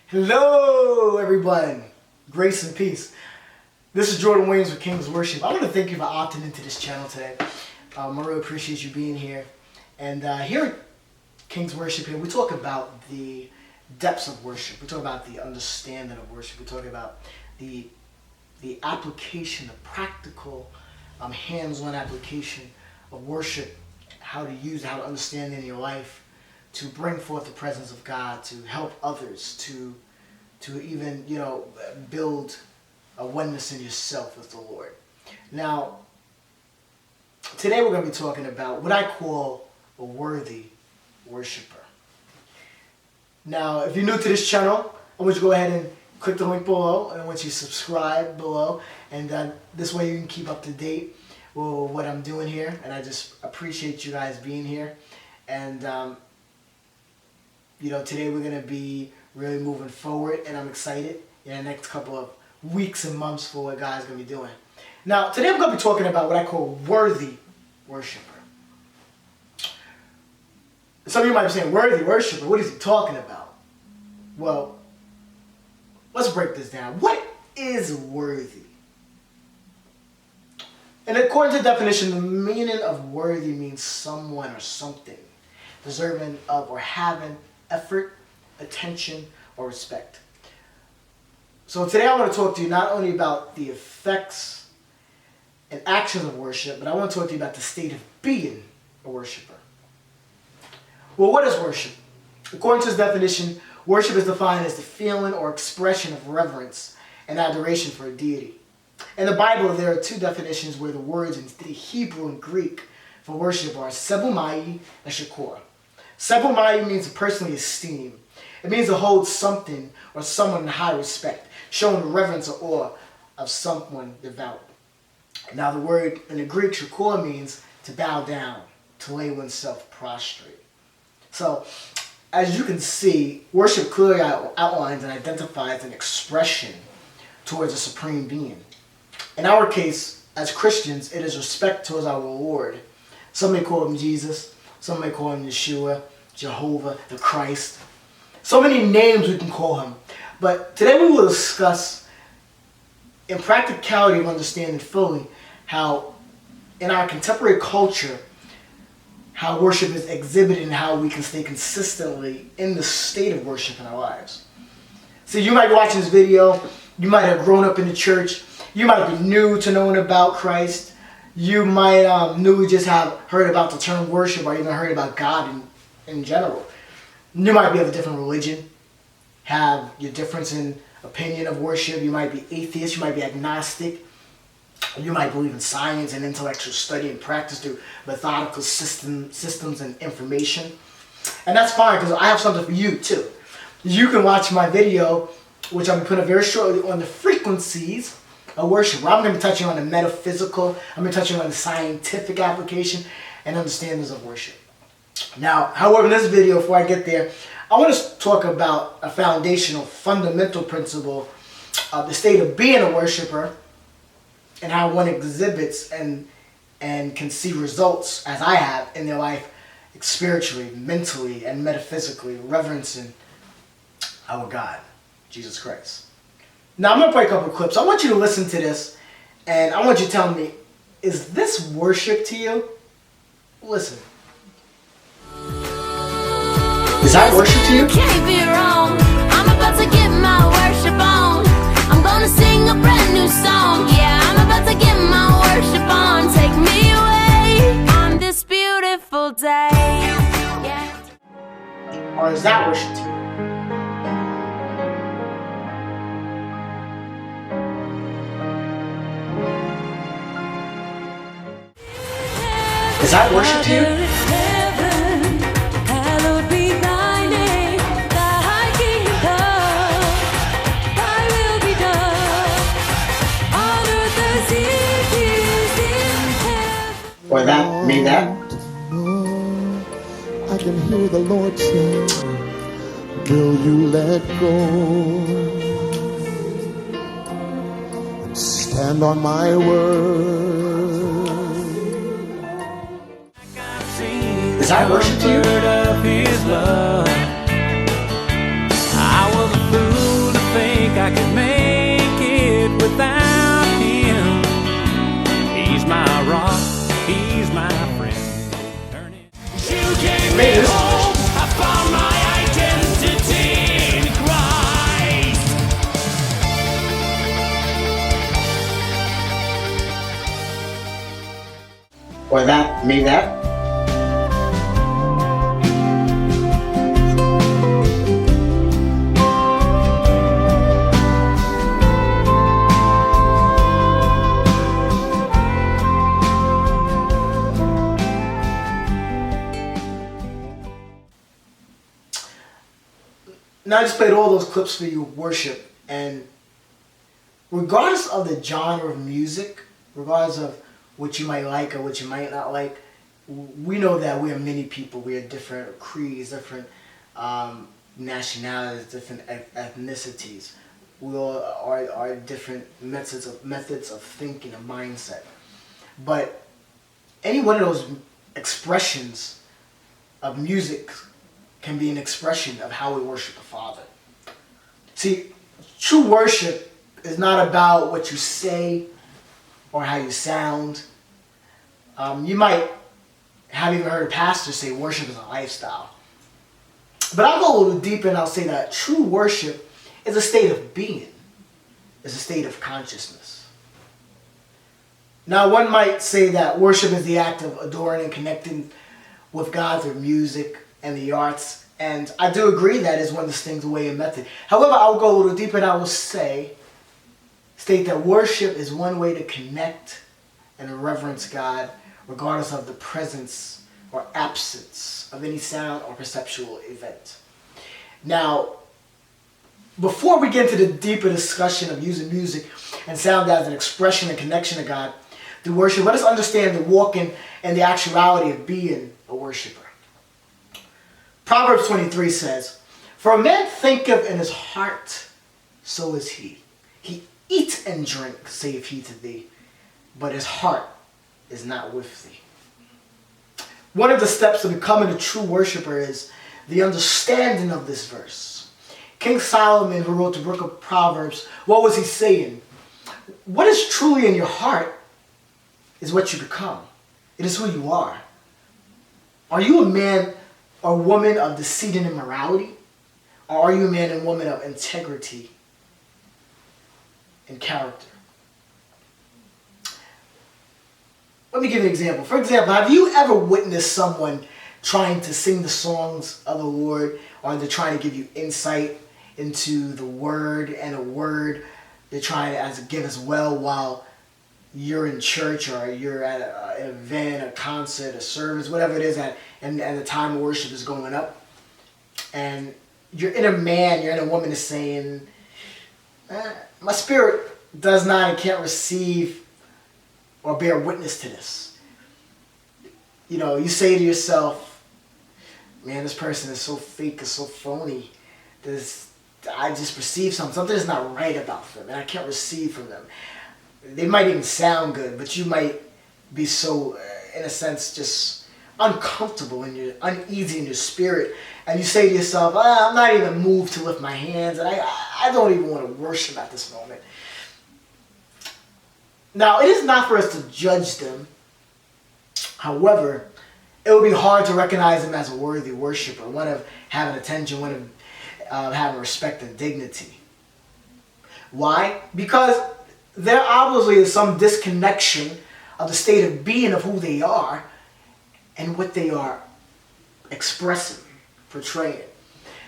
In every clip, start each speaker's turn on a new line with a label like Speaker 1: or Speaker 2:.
Speaker 1: Hello, everyone. Grace and peace. This is Jordan Williams with King's Worship. I want to thank you for opting into this channel today. I really appreciate you being here. And here at King's Worship, here we talk about the depths of worship. We talk about the understanding of worship. We talk about the application, the practical, hands-on application of worship, how to use it, how to understand it in your life, to bring forth the presence of God, to help others, to even, build a oneness in yourself with the Lord. Now, today we're going to be talking about what I call a worthy worshiper. Now, if you're new to this channel, I want you to go ahead and click the link below, and I want you to subscribe below, and this way you can keep up to date with what I'm doing here, and I just appreciate you guys being here. And today we're going to be really moving forward, and I'm excited in the next couple of weeks and months for what God's going to be doing. Now, today I'm going to be talking about what I call worthy worshiper. Some of you might be saying, worthy worshiper, what is he talking about? Well, let's break this down. What is worthy? And according to the definition, the meaning of worthy means someone or something deserving of or having effort, attention, or respect. So today I want to talk to you not only about the effects and actions of worship, but I want to talk to you about the state of being a worshiper. Well, what is worship? According to this definition, worship is defined as the feeling or expression of reverence and adoration for a deity. In the Bible, there are two definitions where the words in the Hebrew and Greek for worship are sebumai and shakor. Sebumai means to personally esteem. It means to hold something or someone in high respect, showing reverence or awe of someone devout. Now the word in the Greek, shakor, means to bow down, to lay oneself prostrate. So, as you can see, worship clearly outlines and identifies an expression towards a supreme being. In our case, as Christians, it is respect towards our Lord. Some may call him Jesus. Some may call him Yeshua, Jehovah, the Christ. So many names we can call him. But today we will discuss, in practicality of understanding fully, how in our contemporary culture, how worship is exhibited and how we can stay consistently in the state of worship in our lives. So you might be watching this video, you might have grown up in the church, you might be new to knowing about Christ, you might newly just have heard about the term worship or even heard about God in general. You might be of a different religion, have your difference in opinion of worship, you might be atheist, you might be agnostic, you might believe in science and intellectual study and practice through methodical systems and information. And that's fine, because I have something for you too. You can watch my video, which I'm going to put up very shortly, on the frequencies of worship. I'm going to be touching on the metaphysical, I'm going to be touching on the scientific application and understandings of worship. Now, however, in this video, before I get there, I want to talk about a foundational, fundamental principle of the state of being a worshiper, and how one exhibits and can see results, as I have, in their life spiritually, mentally, and metaphysically, reverencing our God, Jesus Christ. Now, I'm going to play a couple of clips. I want you to listen to this, and I want you to tell me, is this worship to you? Listen. Is that worship to you?
Speaker 2: Can't be wrong. I'm about to get my worship on. I'm gonna sing a brand new song. Yeah, I'm about to get my worship on. Take me away on this beautiful day. Yeah.
Speaker 1: Or is that worship to you? Is that worship to you? Or that, maybe that?
Speaker 3: I can hear the Lord say, will you let go and stand on my word?
Speaker 1: Is that worship to you?
Speaker 4: I was a fool
Speaker 1: Maybe this is
Speaker 4: I found my identity in Christ.
Speaker 1: or that, maybe that. Now I just played all those clips for you, worship, and regardless of the genre of music, regardless of what you might like or what you might not like, we know that we are many people. We are different creeds, different nationalities, different ethnicities. We all are different methods of thinking, a mindset. But any one of those expressions of music can be an expression of how we worship the Father. See, true worship is not about what you say or how you sound. You might have even heard a pastor say worship is a lifestyle. But I'll go a little deeper and I'll say that true worship is a state of being. It's a state of consciousness. Now, one might say that worship is the act of adoring and connecting with God through music and the arts, and I do agree that is one distinct way and method. However, I'll go a little deeper and I will state that worship is one way to connect and reverence God regardless of the presence or absence of any sound or perceptual event. Now, before we get into the deeper discussion of using music and sound as an expression and connection to God through worship, let us understand the walking and the actuality of being a worshiper. Proverbs 23 says, "For a man thinketh in his heart, so is he. He eat and drink, saith he to thee, but his heart is not with thee." One of the steps to becoming a true worshiper is the understanding of this verse. King Solomon, who wrote the book of Proverbs, what was he saying? What is truly in your heart is what you become. It is who you are. Are you a man or woman of deceit and immorality? Or are you a man and woman of integrity and character? Let me give you an example. For example, have you ever witnessed someone trying to sing the songs of the Lord, or they're trying to give you insight into the word, and a word they're trying to give as well while you're in church or you're at an event, a concert, a service, whatever it is, and the time of worship is going up, and your inner man, your inner woman is saying, my spirit does not and can't receive or bear witness to this. You know, you say to yourself, man, this person is so fake, is so phony. I just perceive something is not right about them, and I can't receive from them. They might even sound good, but you might be so, in a sense, just uncomfortable and you're uneasy in your spirit, and you say to yourself, I'm not even moved to lift my hands, and I don't even want to worship at this moment. Now, it is not for us to judge them. However, it would be hard to recognize them as a worthy worshiper, one of having attention, one of having respect and dignity. Why? Because there obviously is some disconnection of the state of being of who they are and what they are expressing, portraying.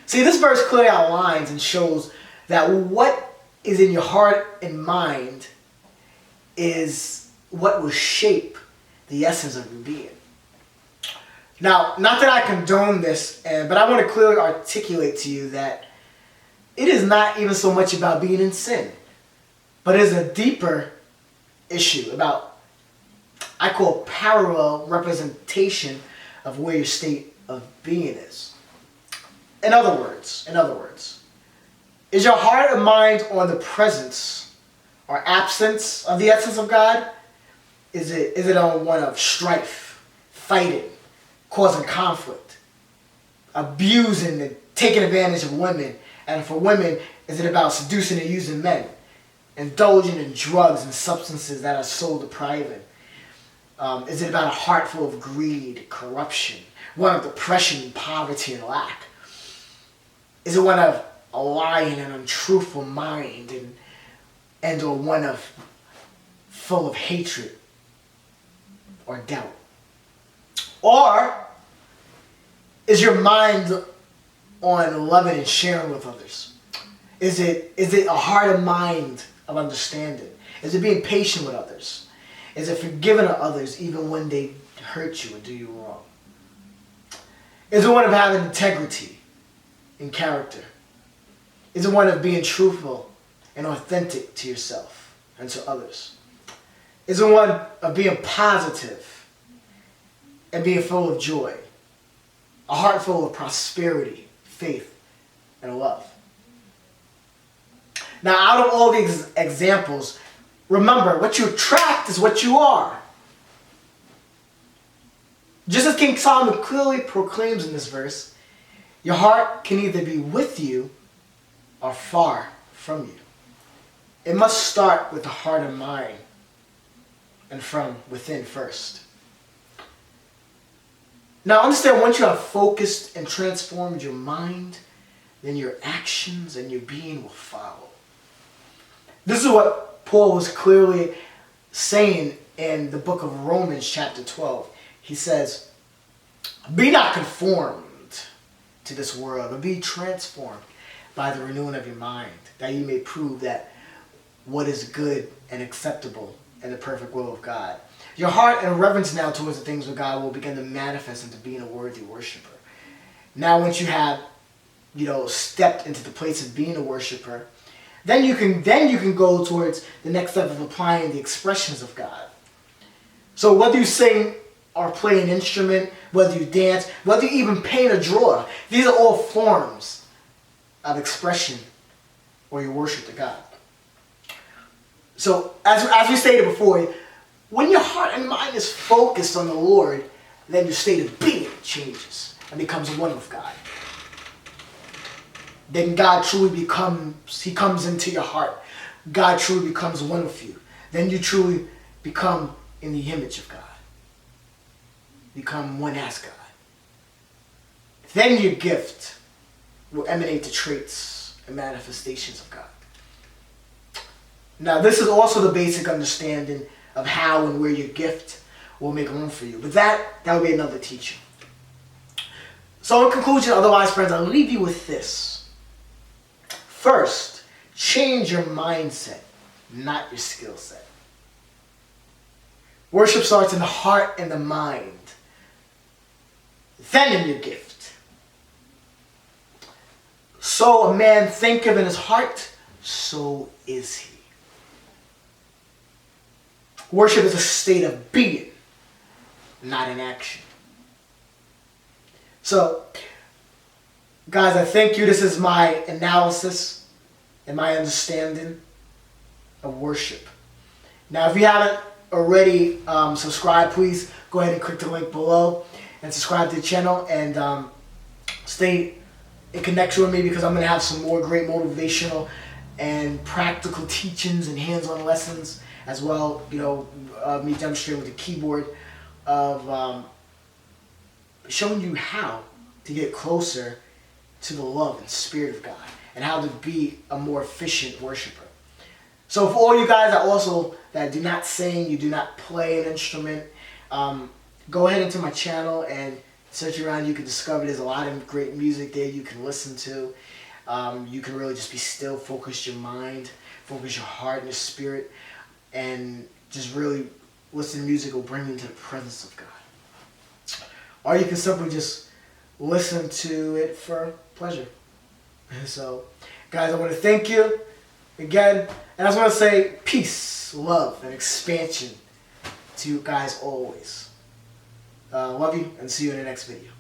Speaker 1: See, this verse clearly outlines and shows that what is in your heart and mind is what will shape the essence of your being. Now, not that I condone this, but I want to clearly articulate to you that it is not even so much about being in sin, but it is a deeper issue about, I call, parallel representation of where your state of being is. In other words, is your heart and mind on the presence or absence of the essence of God? Is it on one of strife, fighting, causing conflict, abusing and taking advantage of women? And for women, is it about seducing and using men? Indulging in drugs and substances that are soul depriving? Is it about a heart full of greed, corruption, one of depression, poverty, and lack? Is it one of a lying and untruthful mind and or one of full of hatred or doubt? Or is your mind on loving and sharing with others? Is it a heart and mind of understanding? Is it being patient with others? Is it forgiving others even when they hurt you or do you wrong? Is it one of having integrity in character? Is it one of being truthful and authentic to yourself and to others? Is it one of being positive and being full of joy? A heart full of prosperity, faith, and love. Now, out of all these examples, remember, what you attract is what you are. Just as King Solomon clearly proclaims in this verse, your heart can either be with you or far from you. It must start with the heart and mind and from within first. Now understand, once you have focused and transformed your mind, then your actions and your being will follow. This is what Paul was clearly saying in the book of Romans chapter 12. He says, be not conformed to this world, but be transformed by the renewing of your mind, that you may prove that what is good and acceptable and the perfect will of God. Your heart and reverence now towards the things of God will begin to manifest into being a worthy worshiper. Now once you have, stepped into the place of being a worshiper, then you can go towards the next step of applying the expressions of God. So whether you sing or play an instrument, whether you dance, whether you even paint or draw, these are all forms of expression or your worship to God. So as we stated before, when your heart and mind is focused on the Lord, then your state of being changes and becomes one with God. Then God truly He comes into your heart. God truly becomes one with you. Then you truly become in the image of God. Become one as God. Then your gift will emanate the traits and manifestations of God. Now this is also the basic understanding of how and where your gift will make room for you. But that will be another teaching. So in conclusion, otherwise friends, I'll leave you with this. First, change your mindset, not your skill set. Worship starts in the heart and the mind, then in your gift. So a man thinketh in his heart, so is he. Worship is a state of being, not an action. So, guys, I thank you. This is my analysis and my understanding of worship. Now, if you haven't already subscribed, please go ahead and click the link below and subscribe to the channel and stay in connection with me, because I'm going to have some more great motivational and practical teachings and hands-on lessons as well. Me demonstrating with the keyboard of showing you how to get closer to the love and spirit of God and how to be a more efficient worshiper. So for all you guys that do not sing, you do not play an instrument, go ahead into my channel and search around. You can discover there's a lot of great music there you can listen to. You can really just be still, focus your mind, focus your heart and your spirit, and just really listen to music will bring you into the presence of God. Or you can simply just listen to it for pleasure. So, guys, I want to thank you again, and I just want to say peace, love, and expansion to you guys always. Love you, and see you in the next video.